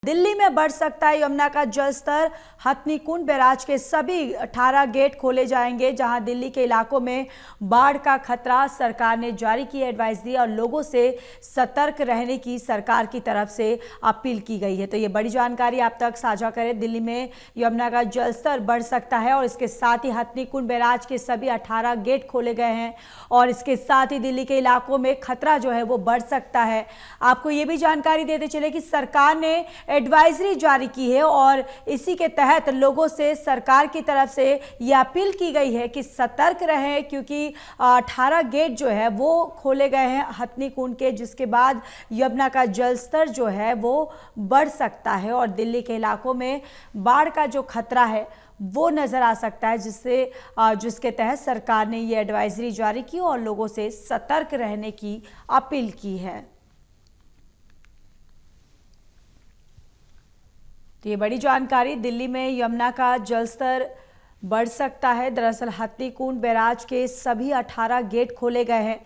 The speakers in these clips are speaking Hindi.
दिल्ली में बढ़ सकता है यमुना का जलस्तर। हथनीकुंड बैराज के सभी 18 गेट खोले जाएंगे, जहां दिल्ली के इलाकों में बाढ़ का खतरा। सरकार ने जारी की एडवाइजरी और लोगों से सतर्क रहने की सरकार की तरफ से अपील की गई है। तो ये बड़ी जानकारी आप तक साझा करें। दिल्ली में यमुना का जलस्तर बढ़ सकता है और इसके साथ ही हथनीकुंड बैराज के सभी 18 गेट खोले गए हैं और इसके साथ ही दिल्ली के इलाकों में खतरा जो है वो बढ़ सकता है। आपको ये भी जानकारी देते चले कि सरकार ने एडवाइजरी जारी की है और इसी के तहत लोगों से सरकार की तरफ से यह अपील की गई है कि सतर्क रहें, क्योंकि 18 गेट जो है वो खोले गए हैं हथनीकुंड के, जिसके बाद यमुना का जलस्तर जो है वो बढ़ सकता है और दिल्ली के इलाकों में बाढ़ का जो खतरा है वो नजर आ सकता है, जिसके तहत सरकार ने ये एडवाइजरी जारी की और लोगों से सतर्क रहने की अपील की है। तो ये बड़ी जानकारी, दिल्ली में यमुना का जलस्तर बढ़ सकता है। दरअसल हथनीकुंड बैराज के सभी 18 गेट खोले गए हैं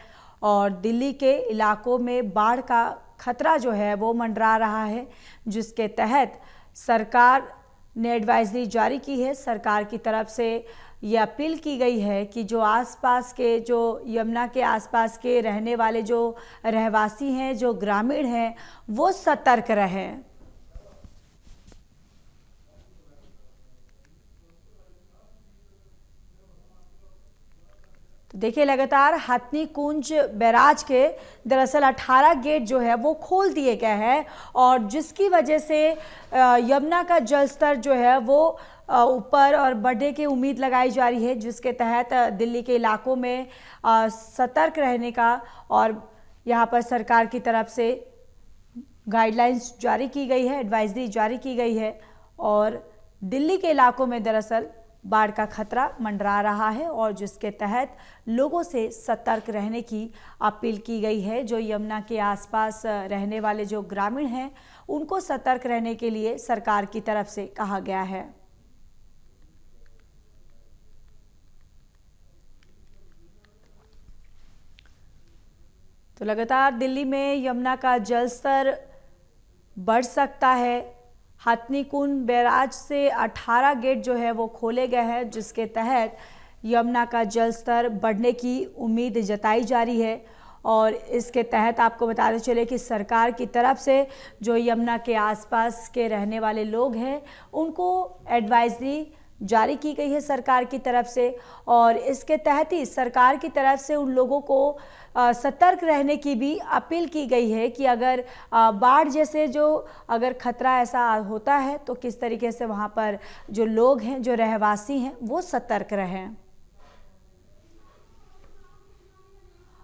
और दिल्ली के इलाकों में बाढ़ का खतरा जो है वो मंडरा रहा है, जिसके तहत सरकार ने एडवाइजरी जारी की है। सरकार की तरफ से ये अपील की गई है कि जो आसपास के, जो यमुना के आसपास के रहने वाले जो रहवासी हैं, जो ग्रामीण हैं, वो सतर्क रहें। देखिए, लगातार हथनीकुंड बैराज के दरअसल 18 गेट जो है वो खोल दिए गए हैं और जिसकी वजह से यमुना का जलस्तर जो है वो ऊपर और बढ़ने की उम्मीद लगाई जा रही है, जिसके तहत दिल्ली के इलाकों में सतर्क रहने का और यहाँ पर सरकार की तरफ से गाइडलाइंस जारी की गई है, एडवाइजरी जारी की गई है और दिल्ली के इलाकों में दरअसल बाढ़ का खतरा मंडरा रहा है और जिसके तहत लोगों से सतर्क रहने की अपील की गई है। जो यमुना के आसपास रहने वाले जो ग्रामीण हैं, उनको सतर्क रहने के लिए सरकार की तरफ से कहा गया है। तो लगातार दिल्ली में यमुना का जलस्तर बढ़ सकता है। हथनीकुंड बैराज से 18 गेट जो है वो खोले गए हैं, जिसके तहत यमुना का जलस्तर बढ़ने की उम्मीद जताई जा रही है और इसके तहत आपको बताते चले कि सरकार की तरफ से जो यमुना के आसपास के रहने वाले लोग हैं, उनको एडवाइजरी जारी की गई है सरकार की तरफ से और इसके तहत ही सरकार की तरफ से उन लोगों को सतर्क रहने की भी अपील की गई है कि अगर बाढ़ जैसे जो अगर खतरा ऐसा होता है तो किस तरीके से वहां पर जो लोग हैं, जो रहवासी हैं, वो सतर्क रहें।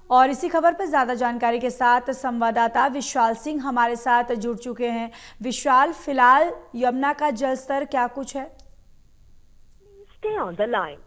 और इसी खबर पर ज्यादा जानकारी के साथ संवाददाता विशाल सिंह हमारे साथ जुड़ चुके हैं। विशाल, फिलहाल यमुना का जलस्तर क्या कुछ है? Stay on the line.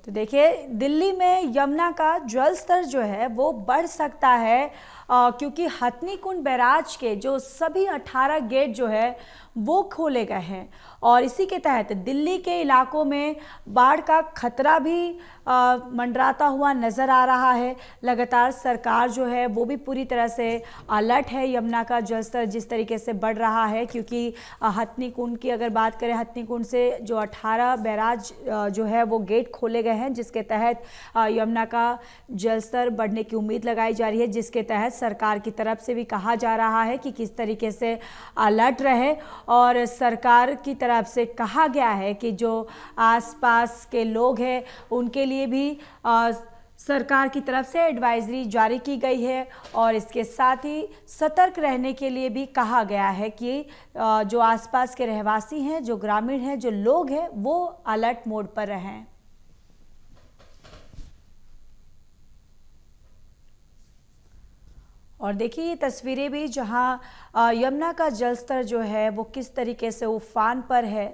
तो देखिए, दिल्ली में यमुना का जलस्तर जो है वो बढ़ सकता है क्योंकि हथनीकुंड बैराज के जो सभी 18 गेट जो है वो खोले गए हैं और इसी के तहत दिल्ली के इलाकों में बाढ़ का खतरा भी मंडराता हुआ नज़र आ रहा है। लगातार सरकार जो है वो भी पूरी तरह से अलर्ट है। यमुना का जलस्तर जिस तरीके से बढ़ रहा है, क्योंकि हथनीकुंड की अगर बात करें, हथनीकुंड से जो 18 बैराज जो है वो गेट खोले गए हैं, जिसके तहत यमुना का जलस्तर बढ़ने की उम्मीद लगाई जा रही है, जिसके तहत सरकार की तरफ से भी कहा जा रहा है कि किस तरीके से अलर्ट रहे और सरकार की तरफ से कहा गया है कि जो आसपास के लोग हैं उनके लिए भी सरकार की तरफ से एडवाइजरी जारी की गई है और इसके साथ ही सतर्क रहने के लिए भी कहा गया है कि जो आसपास के रहवासी हैं, जो ग्रामीण हैं, जो लोग हैं, वो अलर्ट मोड पर रहें। और देखिए ये तस्वीरें भी, जहां यमुना का जलस्तर जो है वो किस तरीके से उफान पर है।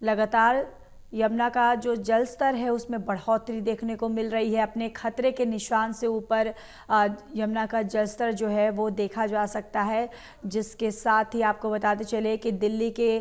लगातार यमुना का जो जलस्तर है उसमें बढ़ोतरी देखने को मिल रही है। अपने खतरे के निशान से ऊपर यमुना का जलस्तर जो है वो देखा जा सकता है, जिसके साथ ही आपको बताते चले कि दिल्ली के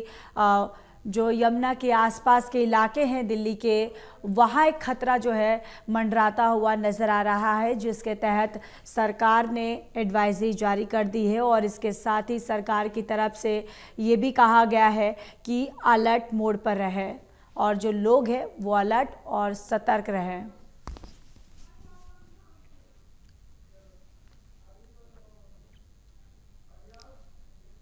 जो यमुना के आसपास के इलाके हैं दिल्ली के, वहाँ एक खतरा जो है मंडराता हुआ नज़र आ रहा है, जिसके तहत सरकार ने एडवाइजरी जारी कर दी है और इसके साथ ही सरकार की तरफ से ये भी कहा गया है कि अलर्ट मोड पर रहें और जो लोग हैं वो अलर्ट और सतर्क रहें।